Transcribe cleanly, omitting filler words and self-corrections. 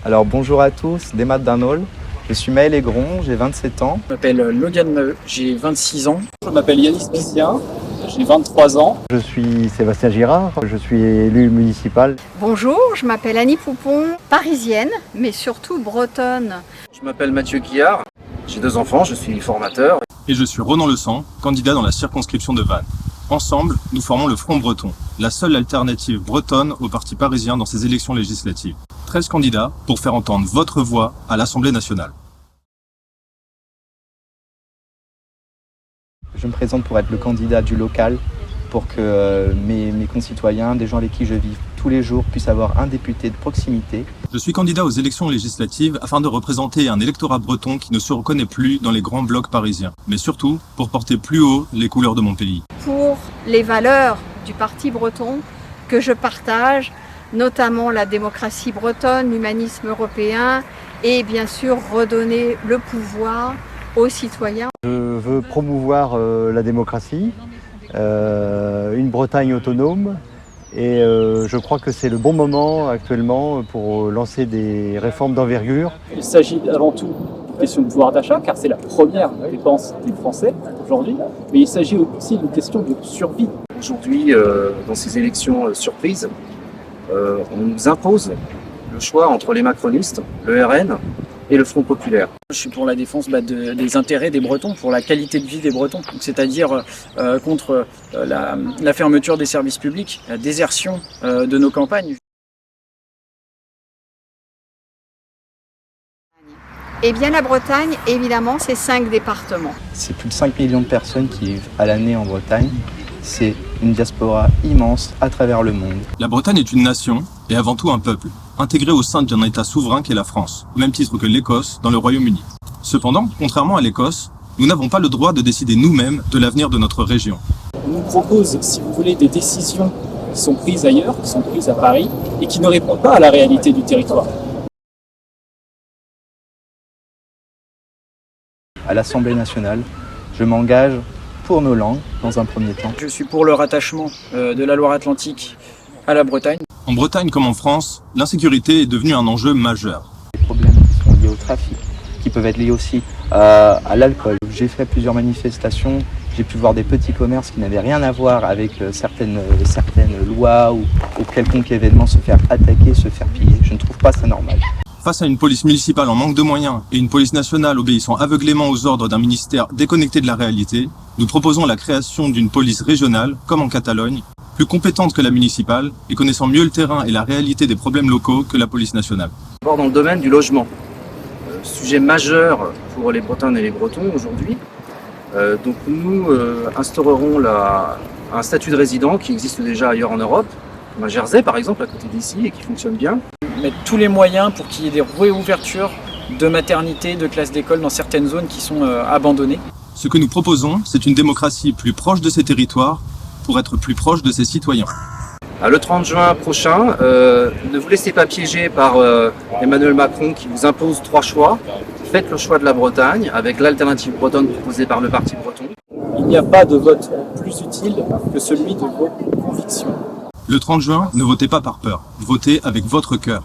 Alors bonjour à tous, Desmat Darnol. Je suis Maël Aigron, j'ai 27 ans. Je m'appelle Logan Maheu, j'ai 26 ans. Je m'appelle Yanis Bizien, j'ai 23 ans. Je suis Sébastien Girard, je suis élu municipal. Bonjour, je m'appelle Annie Poupon, parisienne, mais surtout bretonne. Je m'appelle Mathieu Guillard, j'ai 2 enfants, je suis formateur. Et je suis Ronan Le Sang, candidat dans la circonscription de Vannes. Ensemble, nous formons le Front Breton, la seule alternative bretonne au parti parisien dans ces élections législatives. 13 candidats pour faire entendre votre voix à l'Assemblée nationale. Je me présente pour être le candidat du local, pour que mes concitoyens, des gens avec qui je vis tous les jours, puissent avoir un député de proximité. Je suis candidat aux élections législatives afin de représenter un électorat breton qui ne se reconnaît plus dans les grands blocs parisiens, mais surtout pour porter plus haut les couleurs de mon pays. Pour les valeurs du parti breton que je partage, notamment la démocratie bretonne, l'humanisme européen et bien sûr redonner le pouvoir aux citoyens. Je veux promouvoir la démocratie, une Bretagne autonome et je crois que c'est le bon moment actuellement pour lancer des réformes d'envergure. Il s'agit avant tout d'une question de pouvoir d'achat, car c'est la première dépense des Français aujourd'hui, mais il s'agit aussi d'une question de survie. Aujourd'hui, dans ces élections surprises, on nous impose le choix entre les macronistes, le RN et le Front populaire. Je suis pour la défense des intérêts des Bretons, pour la qualité de vie des Bretons, c'est-à-dire contre la fermeture des services publics, la désertion de nos campagnes. Eh bien la Bretagne, évidemment, c'est 5 départements. C'est plus de 5 millions de personnes qui vivent à l'année en Bretagne. C'est une diaspora immense à travers le monde. La Bretagne est une nation et avant tout un peuple, intégré au sein d'un État souverain qu'est la France, au même titre que l'Écosse dans le Royaume-Uni. Cependant, contrairement à l'Écosse, nous n'avons pas le droit de décider nous-mêmes de l'avenir de notre région. On nous propose, si vous voulez, des décisions qui sont prises ailleurs, qui sont prises à Paris, et qui ne répondent pas à la réalité du territoire. À l'Assemblée nationale, je m'engage pour nos langues dans un premier temps. Je suis pour le rattachement de la Loire-Atlantique à la Bretagne. En Bretagne comme en France, l'insécurité est devenue un enjeu majeur. Les problèmes qui sont liés au trafic, qui peuvent être liés aussi à l'alcool. J'ai fait plusieurs manifestations, j'ai pu voir des petits commerces qui n'avaient rien à voir avec certaines lois ou quelconque événement se faire attaquer, se faire piller. Je ne trouve pas ça normal. Face à une police municipale en manque de moyens et une police nationale obéissant aveuglément aux ordres d'un ministère déconnecté de la réalité, nous proposons la création d'une police régionale, comme en Catalogne, plus compétente que la municipale et connaissant mieux le terrain et la réalité des problèmes locaux que la police nationale. D'abord dans le domaine du logement, sujet majeur pour les Bretonnes et les Bretons aujourd'hui. Donc nous instaurerons un statut de résident qui existe déjà ailleurs en Europe, comme à Jersey par exemple, à côté d'ici, et qui fonctionne bien. Mettre tous les moyens pour qu'il y ait des réouvertures de maternités, de classes d'école dans certaines zones qui sont abandonnées. Ce que nous proposons, c'est une démocratie plus proche de ces territoires pour être plus proche de ses citoyens. Le 30 juin prochain, ne vous laissez pas piéger par Emmanuel Macron qui vous impose 3 choix. Faites le choix de la Bretagne avec l'alternative bretonne proposée par le Parti breton. Il n'y a pas de vote plus utile que celui de vos convictions. Le 30 juin, ne votez pas par peur, votez avec votre cœur.